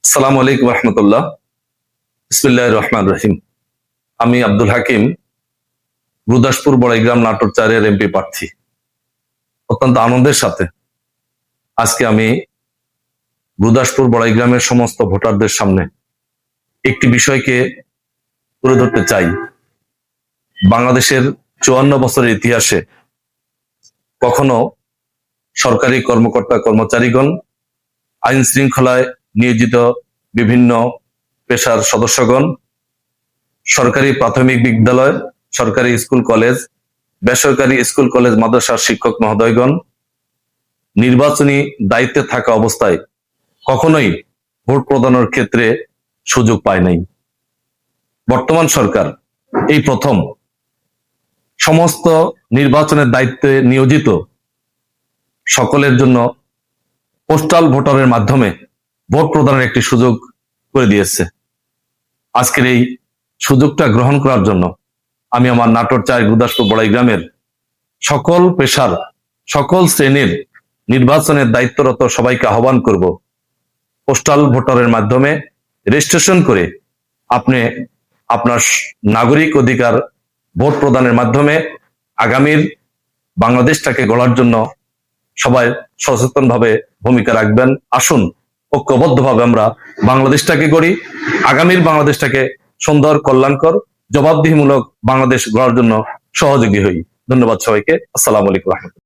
আসসালামু আলাইকুম রহমতুল্লাহ। বিসমিল্লাহির রহমানির রহিম। আমি আব্দুল হাকিম, গুরুদাসপুর বড়াইগ্রাম নাটোর 4-এর এমপি প্রার্থী। অত্যন্ত আনন্দের সাথে আজকে আমি গুরুদাসপুর বড়াইগ্রামের সমস্ত ভোটারদের সামনে একটি বিষয়কে তুলে ধরতে চাই। বাংলাদেশের 54 বছরের ইতিহাসে কখনো সরকারি কর্মকর্তা কর্মচারীগণ, আইন শৃঙ্খলায় নিয়োজিত বিভিন্ন পেশার সদস্যগণ, সরকারি প্রাথমিক বিদ্যালয়, সরকারি স্কুল কলেজ, বেসরকারি স্কুল কলেজ মাদ্রাসার শিক্ষক মহোদয়গণ নির্বাচনী দায়িত্বে থাকা অবস্থায় কখনোই ভোট প্রদানের ক্ষেত্রে সুযোগ পায় নাই। বর্তমান সরকার এই প্রথম সমস্ত নির্বাচনের দায়িত্বে নিয়োজিত সকলের জন্য পোস্টাল ভোটারের মাধ্যমে ভোট প্রদানের একটি সুযোগ করে দিয়েছে। আজকের এই সুযোগটা গ্রহণ করার জন্য আমি আমার নাটোর 4 গুরুদাসপুর বড়াইগ্রামের সকল পেশার সকল শ্রেণীর নির্বাচনের দায়িত্বরত সবাইকে আহ্বান করব, পোস্টাল ভোটারের মাধ্যমে রেজিস্ট্রেশন করে আপনি আপনার নাগরিক অধিকার ভোট প্রদানের মাধ্যমে আগামীর বাংলাদেশটাকে গড়ার জন্য সবাই সচেতনভাবে ভূমিকা রাখবেন। আসুন ঐক্যবদ্ধভাবে আমরা বাংলাদেশটাকে গড়ি, আগামীর বাংলাদেশটাকে সুন্দর, কল্যাণকর, জবাবদিহিমূলক বাংলাদেশ গড়ার জন্য সহযোগী হই। ধন্যবাদ সবাইকে। আসসালামু আলাইকুম।